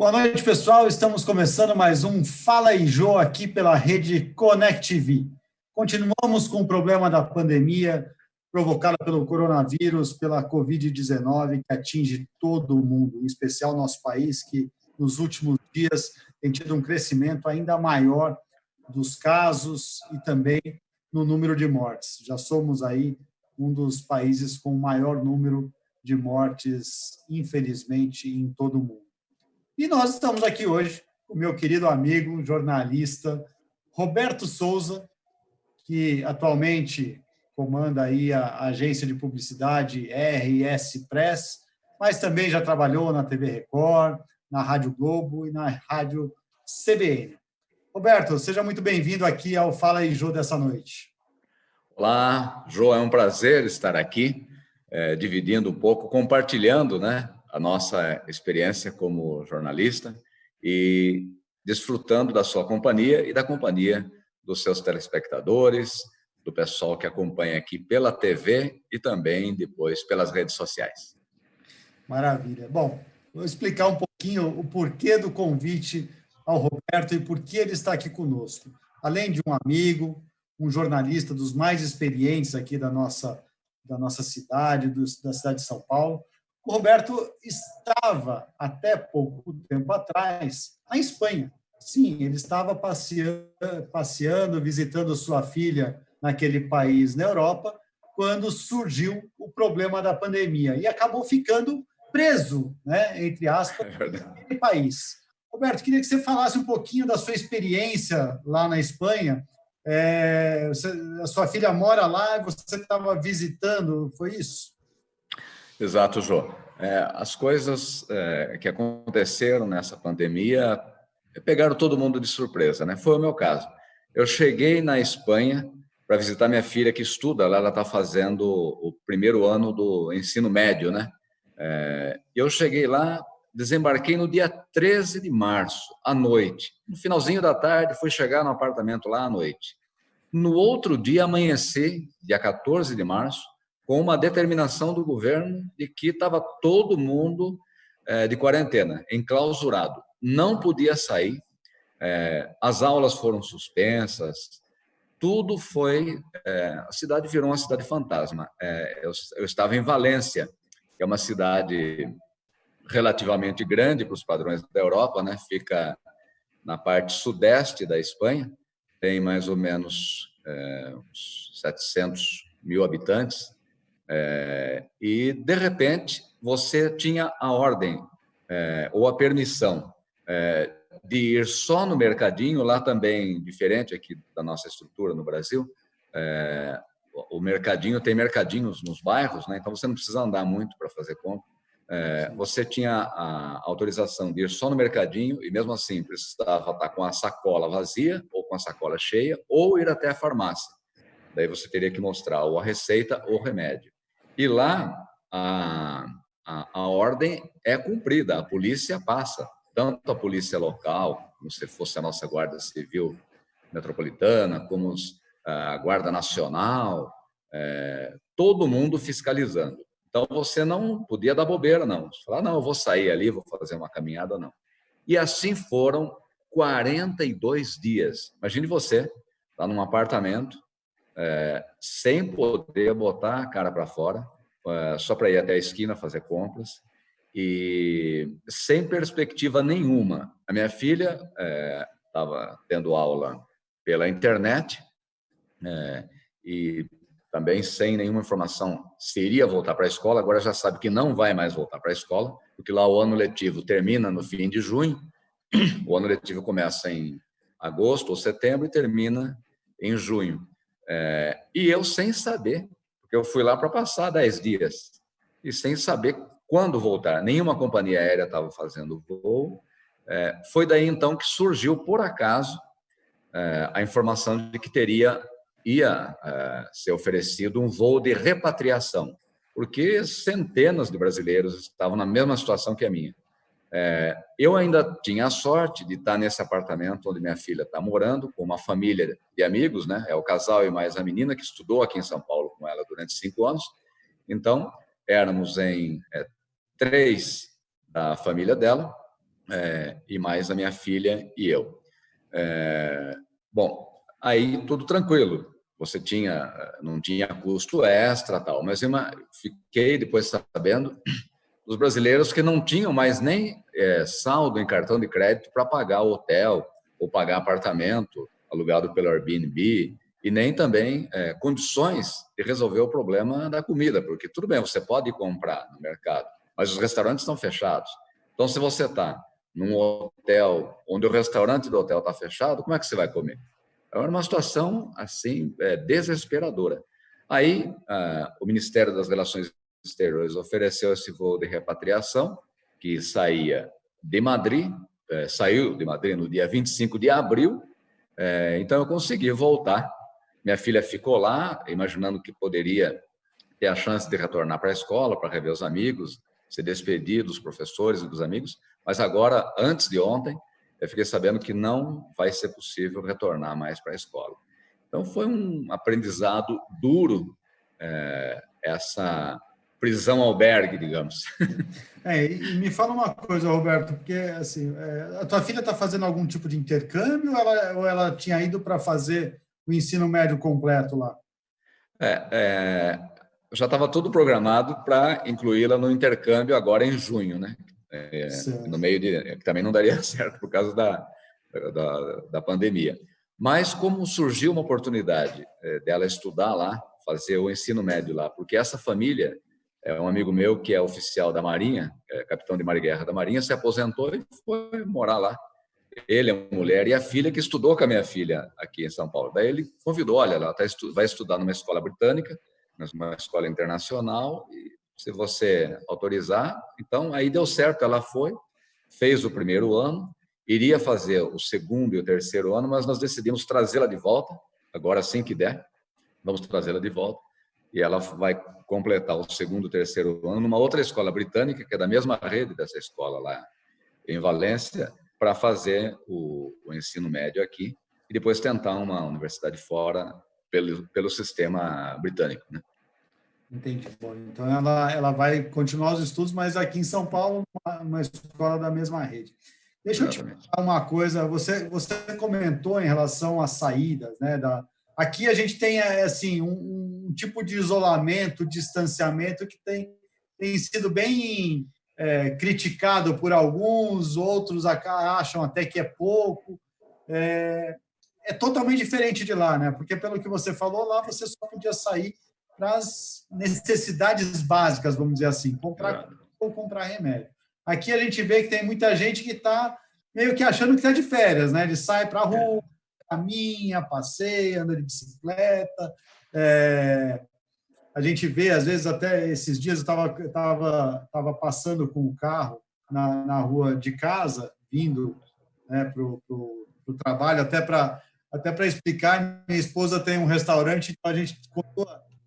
Boa noite, pessoal. Estamos começando mais um Fala aí, Jô, aqui pela rede Connect TV. Continuamos com o problema da pandemia provocada pelo coronavírus, pela Covid-19, que atinge todo o mundo, em especial nosso país, que nos últimos dias tem tido um crescimento ainda maior dos casos e também no número de mortes. Já somos aí um dos países com o maior número de mortes, infelizmente, em todo o mundo. E nós estamos aqui hoje com o meu querido amigo, jornalista, Roberto Souza, que atualmente comanda aí a agência de publicidade RS Press, mas também já trabalhou na TV Record, na Rádio Globo e na Rádio CBN. Roberto, seja muito bem-vindo aqui ao Fala aí, Jô, dessa noite. Olá, Jô, é um prazer estar aqui, dividindo um pouco, compartilhando, a nossa experiência como jornalista e desfrutando da sua companhia e da companhia dos seus telespectadores, do pessoal que acompanha aqui pela TV e também depois pelas redes sociais. Maravilha. Bom, vou explicar um pouquinho o porquê do convite ao Roberto e por que ele está aqui conosco. Além de um amigo, um jornalista dos mais experientes aqui da nossa cidade, da cidade de São Paulo, o Roberto estava, até pouco tempo atrás, na Espanha. Sim, ele estava passeando, visitando sua filha naquele país na Europa, quando surgiu o problema da pandemia e acabou ficando preso, entre aspas, naquele país. Roberto, queria que você falasse um pouquinho da sua experiência lá na Espanha. A sua filha mora lá e você estava visitando, foi isso? Exato, Jô. As coisas que aconteceram nessa pandemia pegaram todo mundo de surpresa, né? Foi o meu caso. Eu cheguei na Espanha para visitar minha filha que estuda lá, ela está fazendo o primeiro ano do ensino médio, né? Eu cheguei lá, desembarquei no dia 13 de março, à noite. No finalzinho da tarde, fui chegar no apartamento lá à noite. No outro dia, amanhecer, dia 14 de março, com uma determinação do governo de que estava todo mundo de quarentena, enclausurado. Não podia sair, as aulas foram suspensas, tudo foi... a cidade virou uma cidade fantasma. Eu estava em Valência, que é uma cidade relativamente grande para os padrões da Europa, né? Fica na parte sudeste da Espanha, tem mais ou menos uns 700 mil habitantes, e, de repente, você tinha a ordem ou a permissão de ir só no mercadinho, lá também diferente aqui da nossa estrutura no Brasil. O mercadinho, tem mercadinhos nos bairros, né? Então você não precisa andar muito para fazer compra. Você tinha a autorização de ir só no mercadinho e, mesmo assim, precisava estar com a sacola vazia ou com a sacola cheia ou ir até a farmácia. Daí você teria que mostrar ou a receita ou o remédio. E lá a ordem é cumprida, a polícia passa, tanto a polícia local, como se fosse a nossa Guarda Civil Metropolitana, como a Guarda Nacional, todo mundo fiscalizando. Então, você não podia dar bobeira, não. Falar, não, eu vou sair ali, vou fazer uma caminhada, não. E assim foram 42 dias. Imagine você, lá num apartamento, sem poder botar a cara para fora, só para ir até a esquina fazer compras, e sem perspectiva nenhuma. A minha filha estava tendo aula pela internet, e também sem nenhuma informação se iria voltar para a escola. Agora já sabe que não vai mais voltar para a escola, porque lá o ano letivo termina no fim de junho, o ano letivo começa em agosto ou setembro e termina em junho. E eu sem saber, porque eu fui lá para passar 10 dias, e sem saber quando voltar. Nenhuma companhia aérea estava fazendo voo. Foi daí, então, que surgiu, por acaso, a informação de que ia ser oferecido um voo de repatriação, porque centenas de brasileiros estavam na mesma situação que a minha. Eu ainda tinha a sorte de estar nesse apartamento onde minha filha está morando, com uma família de amigos, né? É o casal e mais a menina que estudou aqui em São Paulo com ela durante 5 anos. Então, éramos em 3 da família dela, e mais a minha filha e eu. Bom, aí tudo tranquilo. Você não tinha custo extra, tal, mas eu fiquei depois sabendo dos brasileiros que não tinham mais nem saldo em cartão de crédito para pagar o hotel ou pagar apartamento alugado pelo Airbnb, e nem também condições de resolver o problema da comida, porque tudo bem, você pode comprar no mercado, mas os restaurantes estão fechados. Então, se você está num hotel onde o restaurante do hotel está fechado, como é que você vai comer? Era uma situação assim desesperadora. Aí, o Ministério das Relações Exteriores ofereceu esse voo de repatriação, que saía de Madrid, saiu de Madrid no dia 25 de abril, então eu consegui voltar. Minha filha ficou lá, imaginando que poderia ter a chance de retornar para a escola, para rever os amigos, se despedir dos professores e dos amigos, mas agora, antes de ontem, eu fiquei sabendo que não vai ser possível retornar mais para a escola. Então, foi um aprendizado duro, essa prisão albergue, digamos. E me fala uma coisa, Roberto, porque assim, a tua filha está fazendo algum tipo de intercâmbio ou ela tinha ido para fazer o ensino médio completo lá? Já estava tudo programado para incluí-la no intercâmbio agora em junho, né? No meio que também não daria certo por causa da pandemia. Mas como surgiu uma oportunidade dela estudar lá, fazer o ensino médio lá, porque essa família, um amigo meu que é oficial da Marinha, capitão de mar e guerra da Marinha, se aposentou e foi morar lá. Ele, a mulher e a filha, que estudou com a minha filha aqui em São Paulo. Daí ele convidou, olha, ela vai estudar numa escola britânica, numa escola internacional, e se você autorizar. Então, aí deu certo, ela foi, fez o primeiro ano, iria fazer o segundo e o terceiro ano, mas nós decidimos trazê-la de volta, agora assim que der, vamos trazê-la de volta, e ela vai completar o segundo e terceiro ano numa outra escola britânica, que é da mesma rede dessa escola lá em Valência, para fazer o ensino médio aqui e depois tentar uma universidade fora pelo sistema britânico, né? Entendi. Bom, então ela vai continuar os estudos, mas aqui em São Paulo, uma escola da mesma rede. Deixa Exatamente. Eu te falar uma coisa. Você comentou em relação às saídas, né? Aqui a gente tem assim um tipo de isolamento, distanciamento que tem sido bem criticado por alguns, outros acham até que é pouco. É totalmente diferente de lá, né? Porque pelo que você falou, lá você só podia sair para as necessidades básicas, vamos dizer assim, comprar ou comprar remédio. Aqui a gente vê que tem muita gente que está meio que achando que está de férias, né? Ele sai para a rua, caminha, passeia, anda de bicicleta. A gente vê, às vezes, até esses dias eu estava passando com o carro na rua de casa, vindo, né, para o trabalho, até para explicar, minha esposa tem um restaurante, então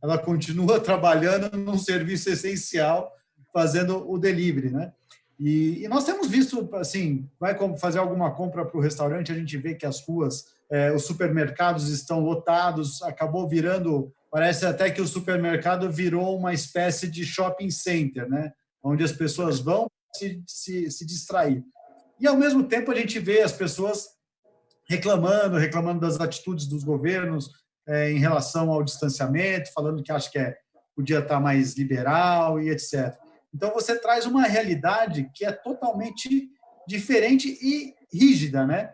ela continua trabalhando num serviço essencial, fazendo o delivery, né? E nós temos visto, assim, vai fazer alguma compra para o restaurante, a gente vê que as ruas, os supermercados estão lotados, acabou virando, parece até que o supermercado virou uma espécie de shopping center, né? Onde as pessoas vão se distrair. E, ao mesmo tempo, a gente vê as pessoas reclamando das atitudes dos governos em relação ao distanciamento, falando que acha que podia estar mais liberal e etc. Então, você traz uma realidade que é totalmente diferente e rígida, né?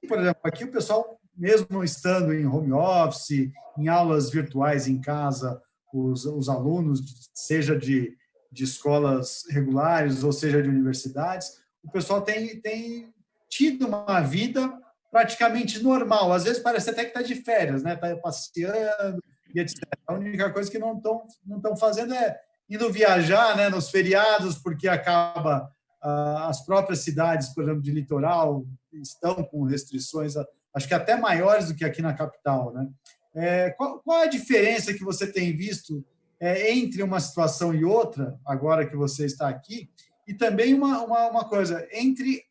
Por exemplo, aqui o pessoal, mesmo estando em home office, em aulas virtuais em casa, os alunos, seja de escolas regulares ou seja de universidades, o pessoal tem tido uma vida praticamente normal. Às vezes parece até que está de férias, né? Está passeando e etc. A única coisa que não estão fazendo é indo viajar, né, nos feriados, porque acaba as próprias cidades, por exemplo, de litoral, estão com restrições, acho que até maiores do que aqui na capital, né? Qual é a diferença que você tem visto entre uma situação e outra, agora que você está aqui, e também uma coisa, entre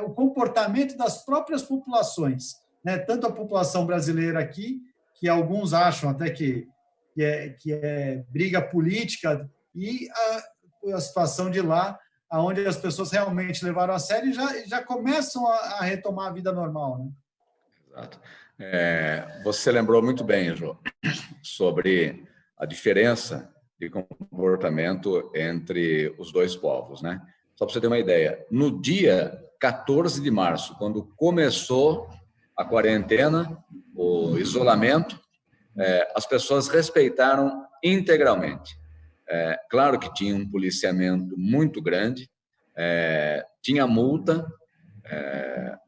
o comportamento das próprias populações, né? Tanto a população brasileira aqui, que alguns acham até que é briga política, e a situação de lá, onde as pessoas realmente levaram a sério e já começam a retomar a vida normal, né? Exato. Você lembrou muito bem, Jô, sobre a diferença de comportamento entre os dois povos, né? Só para você ter uma ideia, no dia 14 de março, quando começou a quarentena, o isolamento, as pessoas respeitaram integralmente. Claro que tinha um policiamento muito grande, tinha multa,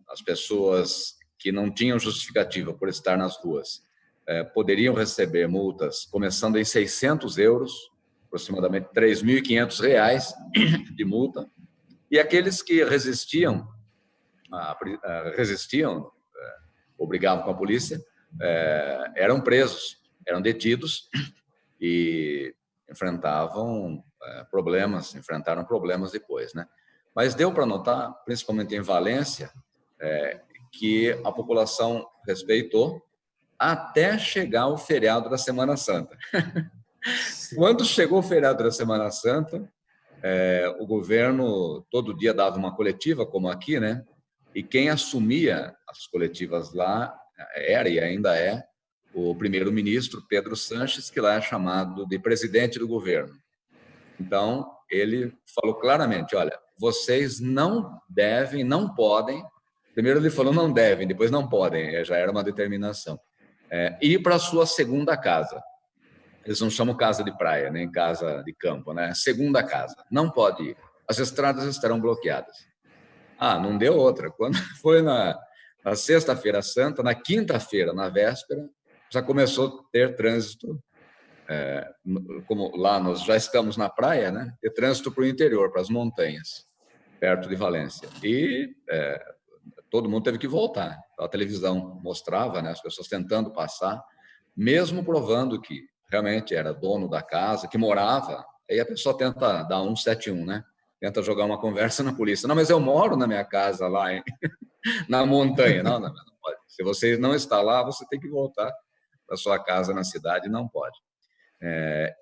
as pessoas que não tinham justificativa por estar nas ruas poderiam receber multas começando em 600 euros, aproximadamente R$ 3.500 de multa, e aqueles que resistiam, obrigavam com a polícia, eram presos, eram detidos e enfrentaram problemas depois, né? Mas deu para notar, principalmente em Valência, que a população respeitou até chegar o feriado da Semana Santa. Quando chegou o feriado da Semana Santa, o governo todo dia dava uma coletiva, como aqui, né? E quem assumia as coletivas lá era e ainda é o primeiro-ministro Pedro Sanches, que lá é chamado de presidente do governo. Então, ele falou claramente, olha, vocês não devem, não podem, primeiro ele falou não devem, depois não podem, já era uma determinação, ir para a sua segunda casa. Eles não chamam casa de praia, nem casa de campo, né? Segunda casa, não pode ir. As estradas estarão bloqueadas. Não deu outra. Quando foi na sexta-feira santa, na quinta-feira, na véspera, já começou a ter trânsito, como lá nós já estamos na praia, né? Ter trânsito para o interior, para as montanhas, perto de Valência. E todo mundo teve que voltar. A televisão mostrava, né, as pessoas tentando passar, mesmo provando que realmente era dono da casa, que morava. Aí a pessoa tenta dar 171, né? Tenta jogar uma conversa na polícia. Não, mas eu moro na minha casa lá, na montanha. Não pode. Se você não está lá, você tem que voltar para sua casa na cidade, não pode.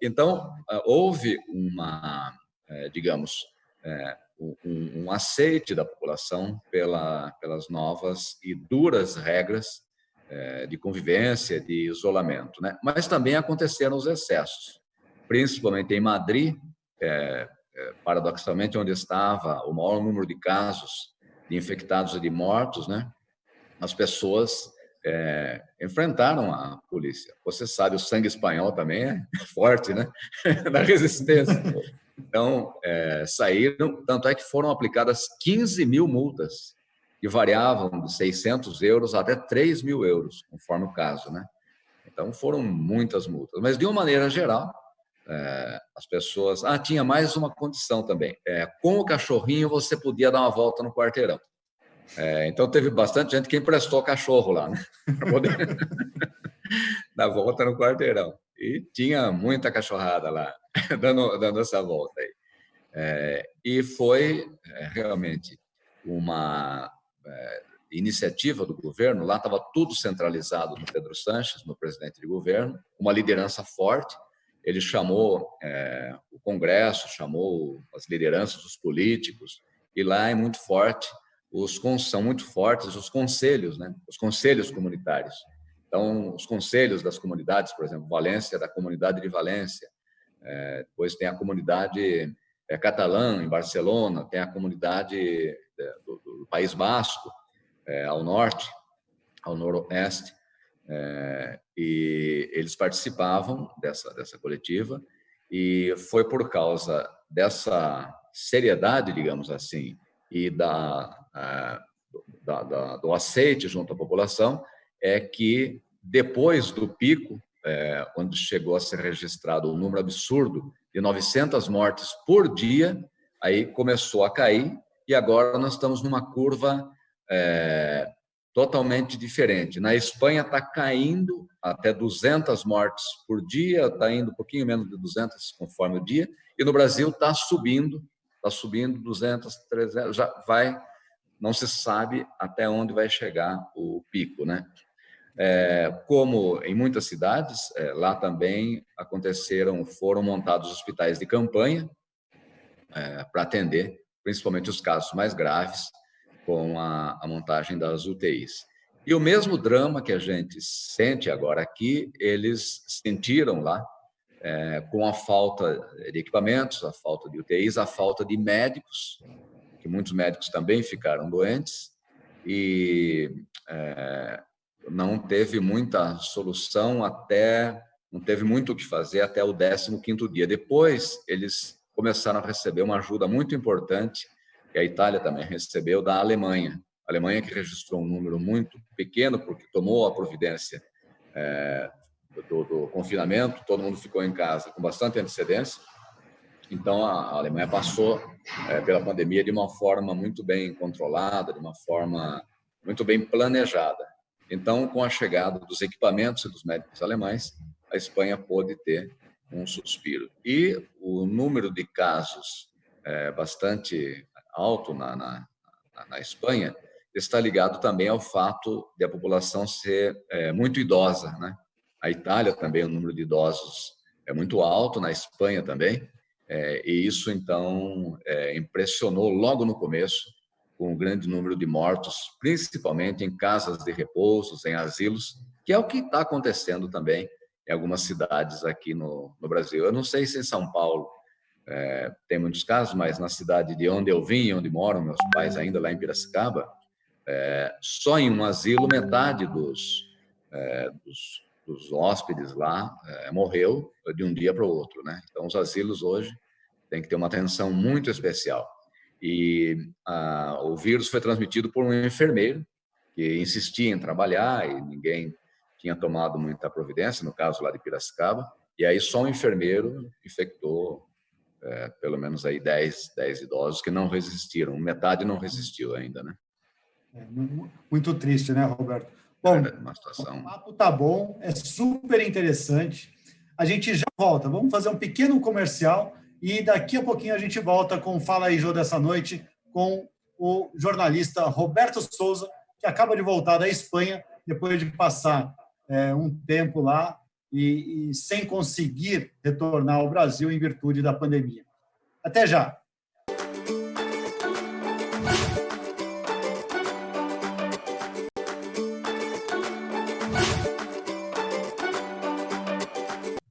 Então, houve digamos, um aceite da população pelas novas e duras regras de convivência, de isolamento, né? Mas também aconteceram os excessos, principalmente em Madrid, paradoxalmente, onde estava o maior número de casos de infectados e de mortos, né? As pessoas enfrentaram a polícia. Você sabe, o sangue espanhol também é forte, né? Na resistência. Então, saíram, tanto é que foram aplicadas 15 mil multas, que variavam de 600 euros até 3 mil euros, conforme o caso, né? Então, foram muitas multas. Mas, de uma maneira geral, as pessoas... tinha mais uma condição também. Com o cachorrinho, você podia dar uma volta no quarteirão. Então, teve bastante gente que emprestou cachorro lá, né? Para poder dar volta no quarteirão. E tinha muita cachorrada lá, dando essa volta aí. E foi realmente uma iniciativa do governo. Lá estava tudo centralizado no Pedro Sanches, no presidente de governo, uma liderança forte. Ele chamou o Congresso, chamou as lideranças, os políticos, e lá é muito forte. São muito fortes os conselhos, né? Os conselhos comunitários. Então, os conselhos das comunidades, por exemplo, Valência, da comunidade de Valência, depois tem a comunidade catalã, em Barcelona, tem a comunidade do País Basco, ao norte, ao noroeste, e eles participavam dessa coletiva, e foi por causa dessa seriedade, digamos assim, e do aceite junto à população, que depois do pico, onde chegou a ser registrado um número absurdo de 900 mortes por dia, aí começou a cair, e agora nós estamos numa curva totalmente diferente. Na Espanha está caindo até 200 mortes por dia, está indo um pouquinho menos de 200 conforme o dia, e no Brasil está subindo 200, 300, já vai, não se sabe até onde vai chegar o pico, né? Como em muitas cidades, lá também foram montados hospitais de campanha para atender principalmente os casos mais graves, com a montagem das UTIs. E o mesmo drama que a gente sente agora aqui, eles sentiram lá, com a falta de equipamentos, a falta de UTIs, a falta de médicos, que muitos médicos também ficaram doentes, e não teve muita solução não teve muito o que fazer até o 15º dia. Depois, eles começaram a receber uma ajuda muito importante, que a Itália também recebeu, da Alemanha. A Alemanha que registrou um número muito pequeno, porque tomou a providência do confinamento, todo mundo ficou em casa com bastante antecedência. Então, a Alemanha passou pela pandemia de uma forma muito bem controlada, de uma forma muito bem planejada. Então, com a chegada dos equipamentos e dos médicos alemães, a Espanha pôde ter um suspiro. E o número de casos bastante alto na Espanha está ligado também ao fato de a população ser muito idosa, né? A Itália também, o número de idosos é muito alto, na Espanha também, e isso, então, impressionou logo no começo, com um grande número de mortos, principalmente em casas de repouso, em asilos, que é o que está acontecendo também em algumas cidades aqui no Brasil. Eu não sei se em São Paulo tem muitos casos, mas na cidade de onde eu vim, onde moram meus pais ainda, lá em Piracicaba, só em um asilo metade dos hóspedes lá morreu de um dia para o outro, né? Então, os asilos hoje têm que ter uma atenção muito especial. E o vírus foi transmitido por um enfermeiro que insistia em trabalhar e ninguém tinha tomado muita providência, no caso lá de Piracicaba, e aí só um enfermeiro infectou pelo menos aí 10 idosos que não resistiram, metade não resistiu ainda, né? Muito triste, né, Roberto? Bom, uma situação... o papo tá bom, é super interessante. A gente já volta, vamos fazer um pequeno comercial e daqui a pouquinho a gente volta com o Fala aí, Jô, dessa noite, com o jornalista Roberto Souza, que acaba de voltar da Espanha, depois de passar um tempo lá e sem conseguir retornar ao Brasil em virtude da pandemia. Até já!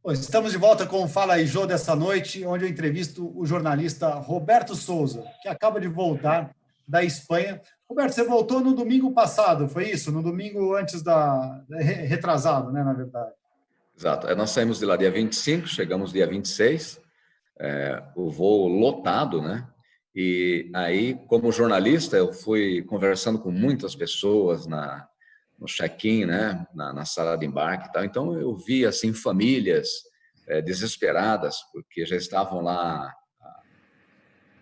Estamos de volta com o Fala aí, Jô, dessa noite, onde eu entrevisto o jornalista Roberto Souza, que acaba de voltar da Espanha. Roberto, você voltou no domingo passado, foi isso? No domingo antes retrasado, né, na verdade. Exato. Nós saímos de lá dia 25, chegamos dia 26, o voo lotado, né? E aí, como jornalista, eu fui conversando com muitas pessoas no check-in, né, na sala de embarque e tal. Então, eu vi, assim, famílias desesperadas, porque já estavam lá há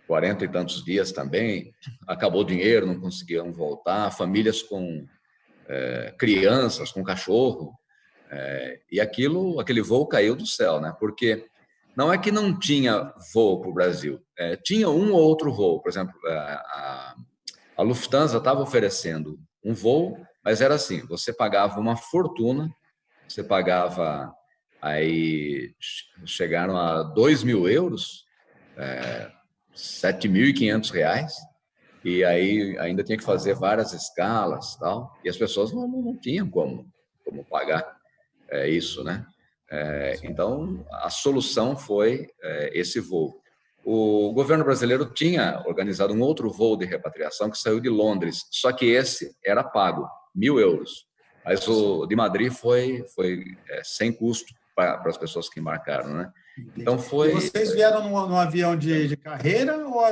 40 e tantos dias também, acabou o dinheiro, não conseguiam voltar, famílias com crianças, com cachorro, e aquele voo caiu do céu, né, porque não é que não tinha voo para o Brasil, tinha um ou outro voo, por exemplo, a Lufthansa estava oferecendo um voo, mas era assim, você pagava uma fortuna, você pagava, aí chegaram a 2.000 euros, R$7.500, e aí ainda tinha que fazer várias escalas, tal, e as pessoas não tinham como pagar isso, né? Então, a solução foi esse voo. O governo brasileiro tinha organizado um outro voo de repatriação que saiu de Londres, só que esse era pago, 1.000 euros. Mas o de Madrid foi sem custo para as pessoas que embarcaram, né? Então foi. E vocês vieram num avião de carreira ou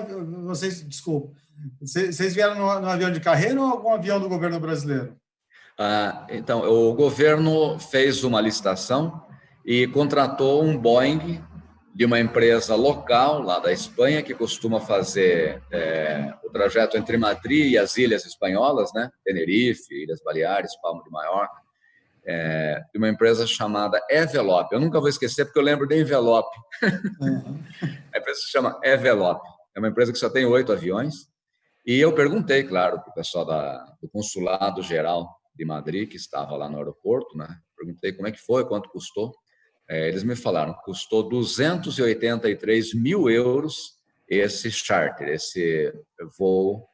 desculpa, vocês vieram num avião de carreira ou algum avião do governo brasileiro? Então, o governo fez uma licitação e contratou um Boeing de uma empresa local lá da Espanha, que costuma fazer o trajeto entre Madrid e as ilhas espanholas, né? Tenerife, Ilhas Baleares, Palma de Maiorca, de uma empresa chamada Envelope. Eu nunca vou esquecer, porque eu lembro de Envelope. Uhum. A empresa se chama Envelope. É uma empresa que só tem 8 aviões. E eu perguntei, claro, para o pessoal do Consulado Geral de Madrid, que estava lá no aeroporto, né? Perguntei como é que foi, quanto custou. Eles me falaram que custou 283.000 euros esse charter, esse voo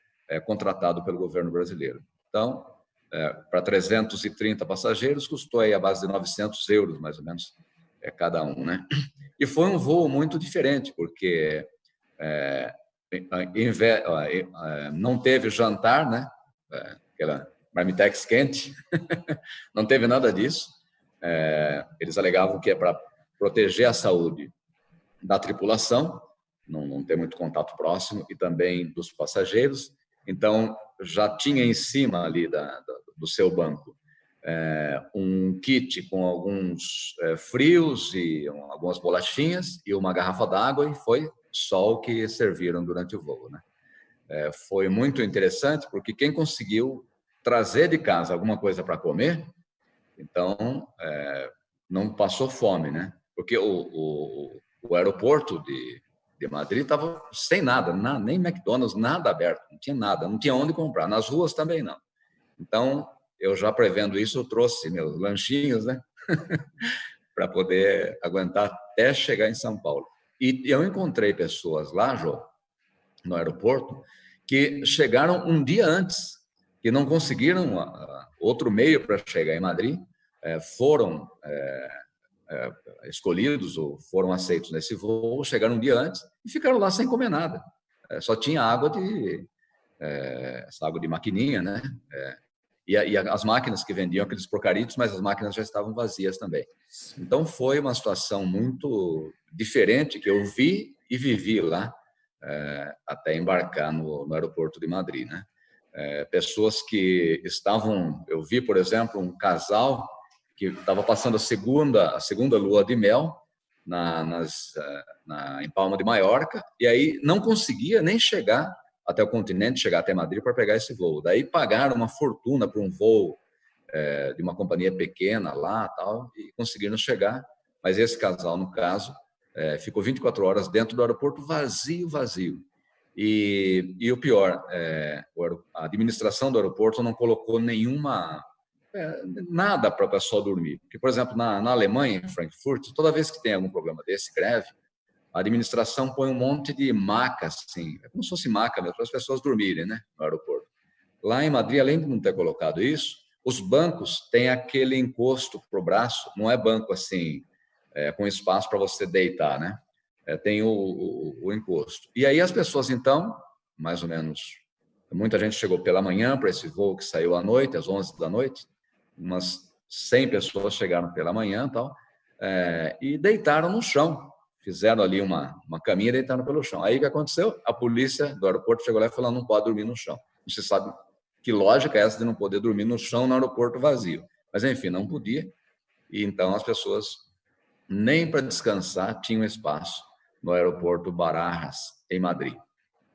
contratado pelo governo brasileiro. Então, para 330 passageiros, custou aí a base de 900 euros, mais ou menos, cada um, né? E foi um voo muito diferente, porque não teve jantar, né? Aquela marmitex quente, não teve nada disso. Eles alegavam que é para proteger a saúde da tripulação, não ter muito contato próximo, e também dos passageiros. Então, já tinha em cima ali do seu banco um kit com alguns frios e algumas bolachinhas e uma garrafa d'água, e foi só o que serviram durante o voo, né? Foi muito interessante, porque quem conseguiu trazer de casa alguma coisa para comer, então não passou fome, né? Porque o aeroporto de Madrid estava sem nada, nem McDonald's, nada aberto, não tinha nada, não tinha onde comprar, nas ruas também não. Então, eu já prevendo isso, eu trouxe meus lanchinhos, né? Para poder aguentar até chegar em São Paulo. E eu encontrei pessoas lá, Jô, no aeroporto, que chegaram um dia antes, que não conseguiram outro meio para chegar em Madrid, foram escolhidos ou foram aceitos nesse voo, chegaram um dia antes e ficaram lá sem comer nada. Só tinha essa água de maquininha, né? E as máquinas que vendiam aqueles porcaritos, mas as máquinas já estavam vazias também. Então, foi uma situação muito diferente que eu vi e vivi lá, até embarcar no aeroporto de Madrid, né? Pessoas que estavam... Eu vi, por exemplo, um casal que estava passando a segunda lua de mel em Palma de Maiorca, e aí não conseguia nem chegar até o continente, chegar até Madrid para pegar esse voo. Daí pagaram uma fortuna para um voo de uma companhia pequena lá, tal, e conseguiram chegar. Mas esse casal, no caso, ficou 24 horas dentro do aeroporto, vazio. E o pior, a administração do aeroporto não colocou nada para o pessoal dormir. Porque, por exemplo, na Alemanha, em Frankfurt, toda vez que tem algum problema desse, greve, a administração põe um monte de macas, assim, como se fosse maca mesmo, para as pessoas dormirem, né, no aeroporto. Lá em Madrid, além de não ter colocado isso, os bancos têm aquele encosto para o braço, não é banco assim, com espaço para você deitar, né? Tem o encosto. E aí as pessoas, então, mais ou menos, muita gente chegou pela manhã para esse voo que saiu à noite, às 11 da noite, umas 100 pessoas chegaram pela manhã e tal, e deitaram no chão. Fizeram ali uma caminha e deitaram pelo chão. Aí o que aconteceu? A polícia do aeroporto chegou lá e falou: não pode dormir no chão. Você sabe que lógica é essa de não poder dormir no chão no aeroporto vazio. Mas, enfim, não podia. E então as pessoas, nem para descansar, tinham espaço no aeroporto Barajas, em Madrid.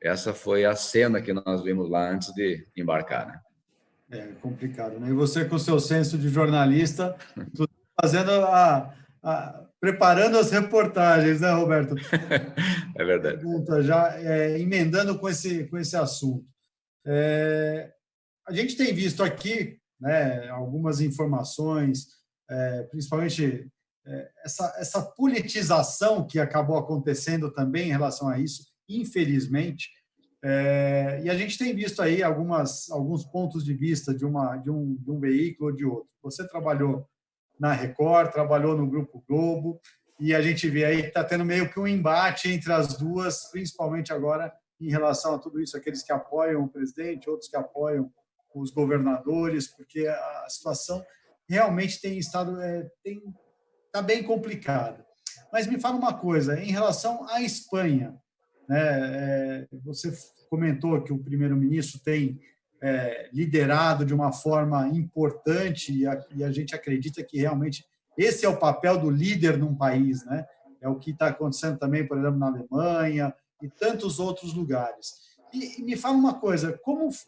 Essa foi a cena que nós vimos lá antes de embarcar, né? É complicado, né? E você, com o seu senso de jornalista, fazendo preparando as reportagens, né, Roberto? É verdade. Pergunta já, emendando com esse assunto. A gente tem visto aqui, né, algumas informações, principalmente essa politização que acabou acontecendo também em relação a isso, infelizmente. E a gente tem visto aí alguns pontos de vista de um veículo ou de outro. Você trabalhou na Record, trabalhou no Grupo Globo, e a gente vê aí que está tendo meio que um embate entre as duas, principalmente agora em relação a tudo isso, aqueles que apoiam o presidente, outros que apoiam os governadores, porque a situação realmente está bem complicada. Mas me fala uma coisa, em relação à Espanha, né, você comentou que o primeiro-ministro tem liderado de uma forma importante e a gente acredita que realmente esse é o papel do líder num país, né? É o que está acontecendo também, por exemplo, na Alemanha e tantos outros lugares. E me fala uma coisa, como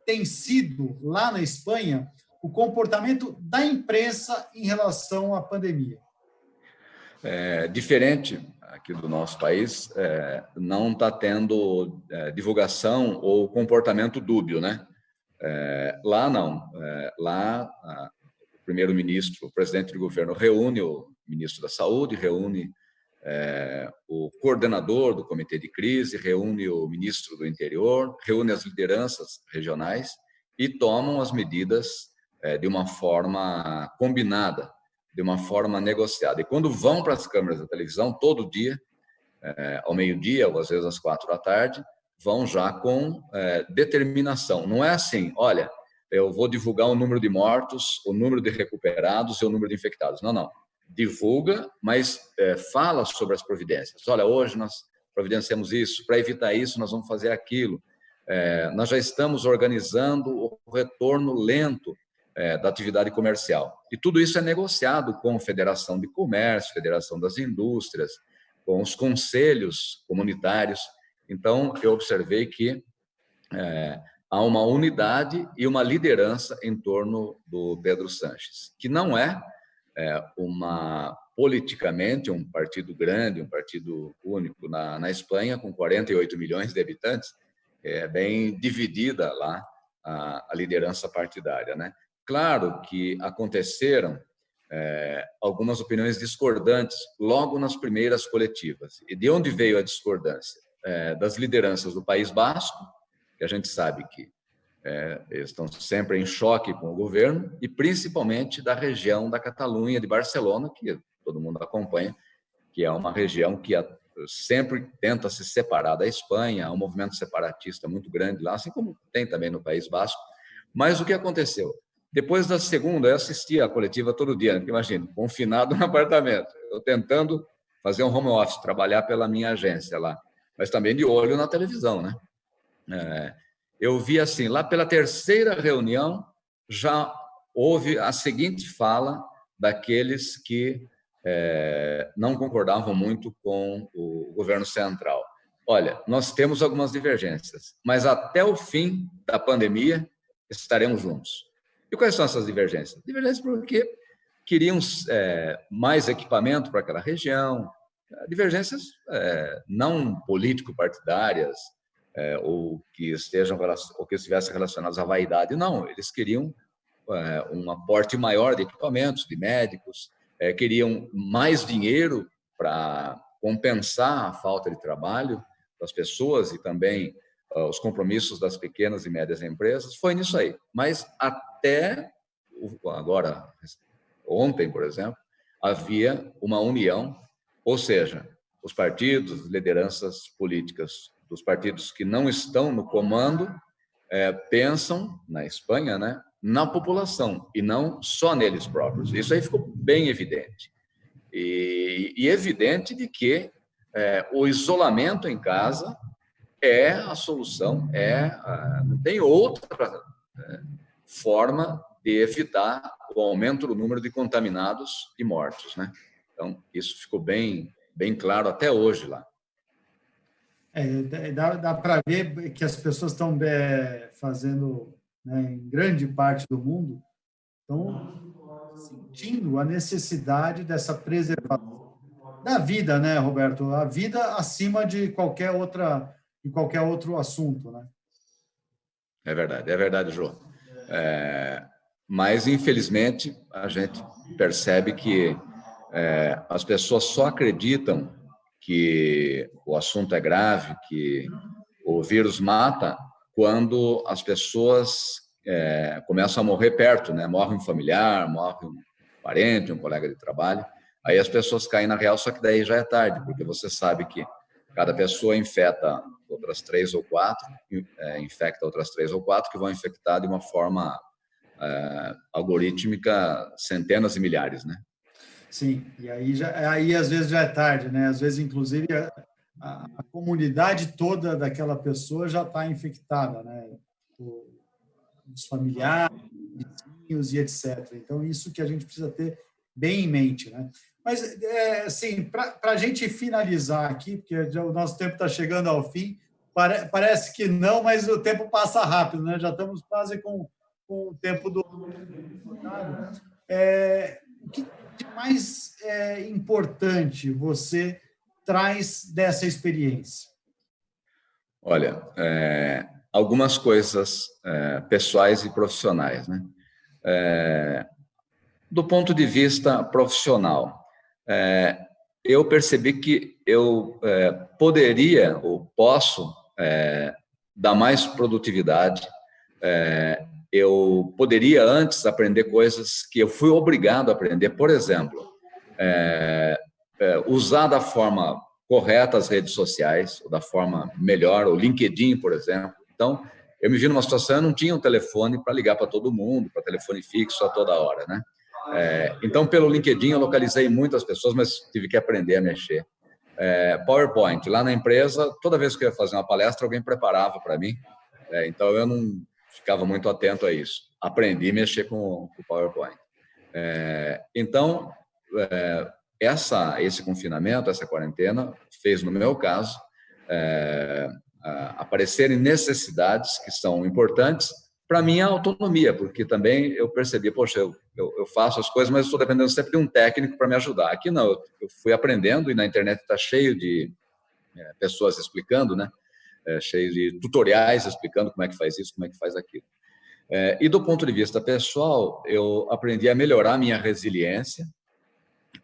tem sido lá na Espanha o comportamento da imprensa em relação à pandemia? Diferente aqui do nosso país, não está tendo divulgação ou comportamento dúbio, né? Lá não. Lá o primeiro-ministro, o presidente do governo reúne o ministro da Saúde, reúne o coordenador do comitê de crise reúne o ministro do interior, reúne as lideranças regionais e tomam as medidas de uma forma combinada, de uma forma negociada. E quando vão para as câmeras da televisão, todo dia, ao meio-dia, ou às vezes às 4 da tarde, vão já com determinação. Não é assim, olha, eu vou divulgar o número de mortos, o número de recuperados e o número de infectados. Não, não. Divulga, mas fala sobre as providências. Olha, hoje nós providenciamos isso, para evitar isso nós vamos fazer aquilo. Nós já estamos organizando o retorno lento da atividade comercial. E tudo isso é negociado com a Federação de Comércio, Federação das Indústrias, com os conselhos comunitários. Então, eu observei que há uma unidade e uma liderança em torno do Pedro Sánchez, que não é politicamente um partido grande, um partido único. Na Espanha, com 48 milhões de habitantes, é bem dividida lá a liderança partidária, né? Claro que aconteceram algumas opiniões discordantes logo nas primeiras coletivas. E de onde veio a discordância? Das lideranças do País Basco, que a gente sabe que eles estão sempre em choque com o governo, e principalmente da região da Catalunha, de Barcelona, que todo mundo acompanha, que é uma região que sempre tenta se separar da Espanha. Há um movimento separatista muito grande lá, assim como tem também no País Basco. Mas o que aconteceu? Depois da segunda, eu assistia a coletiva todo dia, né? Imagina, confinado no apartamento, eu tentando fazer um home office, trabalhar pela minha agência lá, mas também de olho na televisão, né? Eu vi assim, lá pela terceira reunião, já houve a seguinte fala daqueles que não concordavam muito com o governo central. Olha, nós temos algumas divergências, mas até o fim da pandemia estaremos juntos. E quais são essas divergências? Divergências porque queriam mais equipamento para aquela região, divergências não político-partidárias, ou que estivessem relacionadas à vaidade. Não, eles queriam um aporte maior de equipamentos, de médicos, queriam mais dinheiro para compensar a falta de trabalho das pessoas e também os compromissos das pequenas e médias empresas. Foi nisso aí. Mas até agora, ontem, por exemplo, havia uma união, ou seja, os partidos, lideranças políticas dos partidos que não estão no comando pensam, na Espanha, né, na população e não só neles próprios. Isso aí ficou bem evidente. E evidente de que o isolamento em casa é a solução, não tem outra forma de evitar o aumento do número de contaminados e mortos, né? Então, isso ficou bem claro até hoje lá. Dá para ver que as pessoas estão fazendo, né, em grande parte do mundo, estão sentindo a necessidade dessa preservação da vida, né, Roberto? A vida acima de qualquer outro assunto, né? É verdade, João. Mas, infelizmente, a gente percebe que as pessoas só acreditam que o assunto é grave, que o vírus mata, quando as pessoas começam a morrer perto, né? Morre um familiar, morre um parente, um colega de trabalho. Aí as pessoas caem na real, só que daí já é tarde, porque você sabe que cada pessoa infecta outras 3 ou 4, infecta outras 3 ou 4, que vão infectar de uma forma algorítmica centenas e milhares, né? Sim, e aí às vezes já é tarde, né? Às vezes, inclusive, a comunidade toda daquela pessoa já está infectada, né? Os familiares, vizinhos e etc. Então, isso que a gente precisa ter bem em mente, né? Mas, assim, para a gente finalizar aqui, porque o nosso tempo está chegando ao fim, parece que não, mas o tempo passa rápido, né? Já estamos quase com o tempo do horário. O que de mais importante você traz dessa experiência? Olha, algumas coisas pessoais e profissionais, né? Do ponto de vista profissional, eu percebi que eu poderia ou posso dar mais produtividade. Eu poderia antes aprender coisas que eu fui obrigado a aprender. Por exemplo, usar da forma correta as redes sociais, ou da forma melhor, o LinkedIn, por exemplo. Então, eu me vi numa situação, eu não tinha um telefone para ligar para todo mundo, para telefone fixo a toda hora, né? Então, pelo LinkedIn, eu localizei muitas pessoas, mas tive que aprender a mexer. PowerPoint, lá na empresa, toda vez que eu ia fazer uma palestra, alguém preparava para mim. Então, eu não ficava muito atento a isso. Aprendi a mexer com o PowerPoint. Então, esse confinamento, essa quarentena, fez, no meu caso, aparecerem necessidades que são importantes para minha autonomia, porque também eu percebi, poxa, eu faço as coisas, mas estou dependendo sempre de um técnico para me ajudar. Aqui não, eu fui aprendendo e na internet está cheio de pessoas explicando, né? Cheio de tutoriais explicando como é que faz isso, como é que faz aquilo. E do ponto de vista pessoal, eu aprendi a melhorar a minha resiliência,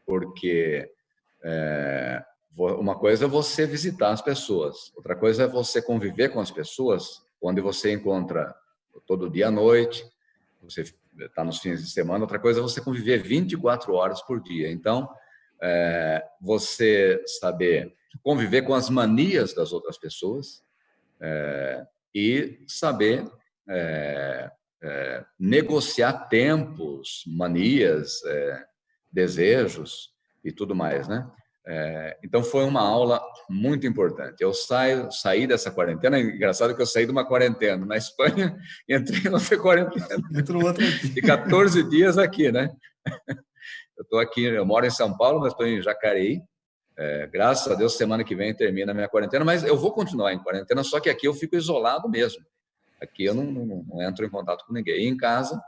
porque uma coisa é você visitar as pessoas, outra coisa é você conviver com as pessoas, onde você encontra todo dia à noite, você está nos fins de semana, outra coisa é você conviver 24 horas por dia. Então, você saber conviver com as manias das outras pessoas e saber negociar tempos, manias, desejos e tudo mais, né? Então, foi uma aula muito importante. Eu saí dessa quarentena, é engraçado que eu saí de uma quarentena na Espanha e entrei em outra quarentena. Entrou outra aqui. De 14 dias aqui, né? Eu moro em São Paulo, mas estou em Jacareí. Graças a Deus, semana que vem termina a minha quarentena, mas eu vou continuar em quarentena, só que aqui eu fico isolado mesmo. Aqui eu não entro em contato com ninguém. E em casa,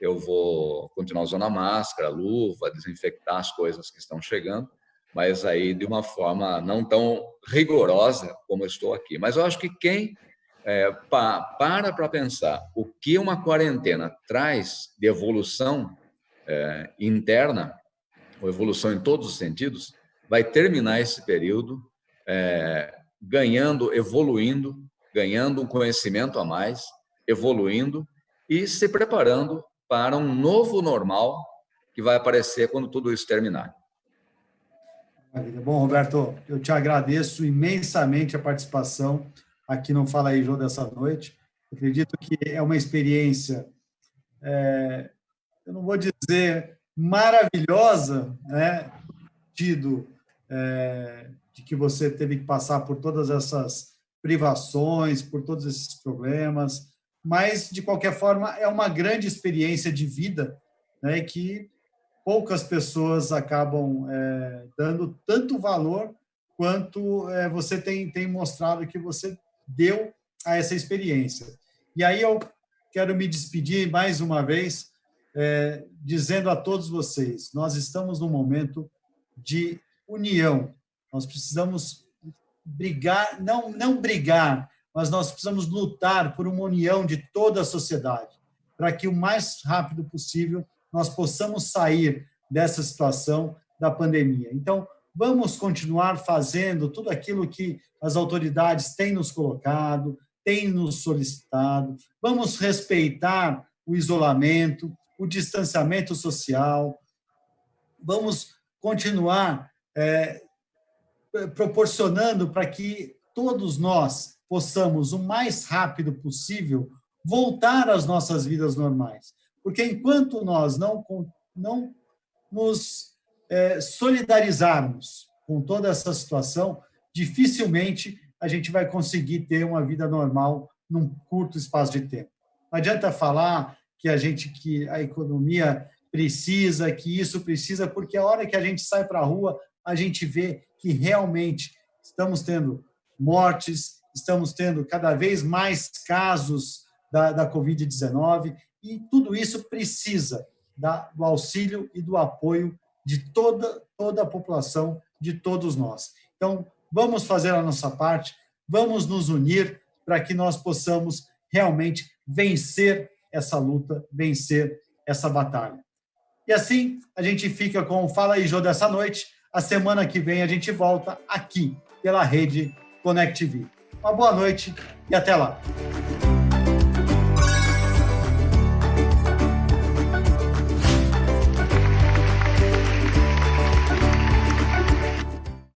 eu vou continuar usando a máscara, a luva, desinfectar as coisas que estão chegando, mas aí de uma forma não tão rigorosa como eu estou aqui. Mas eu acho que quem para pensar o que uma quarentena traz de evolução interna, ou evolução em todos os sentidos, vai terminar esse período evoluindo, ganhando um conhecimento a mais, evoluindo e se preparando para um novo normal que vai aparecer quando tudo isso terminar. Bom, Roberto, eu te agradeço imensamente a participação aqui no Fala aí, Jô, dessa noite. Eu acredito que é uma experiência, eu não vou dizer maravilhosa, né, de que você teve que passar por todas essas privações, por todos esses problemas, mas, de qualquer forma, é uma grande experiência de vida, né, que poucas pessoas acabam dando tanto valor quanto você tem mostrado que você deu a essa experiência. E aí eu quero me despedir mais uma vez, dizendo a todos vocês, nós estamos num momento de união, nós precisamos brigar, não brigar, mas nós precisamos lutar por uma união de toda a sociedade, para que o mais rápido possível nós possamos sair dessa situação da pandemia. Então, vamos continuar fazendo tudo aquilo que as autoridades têm nos colocado, têm nos solicitado, vamos respeitar o isolamento, o distanciamento social, vamos continuar proporcionando para que todos nós possamos, o mais rápido possível, voltar às nossas vidas normais. Porque enquanto nós não nos solidarizarmos com toda essa situação, dificilmente a gente vai conseguir ter uma vida normal num curto espaço de tempo. Não adianta falar que a economia precisa, que isso precisa, porque a hora que a gente sai para a rua, a gente vê que realmente estamos tendo mortes, estamos tendo cada vez mais casos da Covid-19, e tudo isso precisa do auxílio e do apoio de toda a população, de todos nós. Então, vamos fazer a nossa parte, vamos nos unir para que nós possamos realmente vencer essa luta, vencer essa batalha. E assim, a gente fica com o Fala aí, Jô, dessa noite. A semana que vem a gente volta aqui pela Rede Connect TV. Uma boa noite e até lá.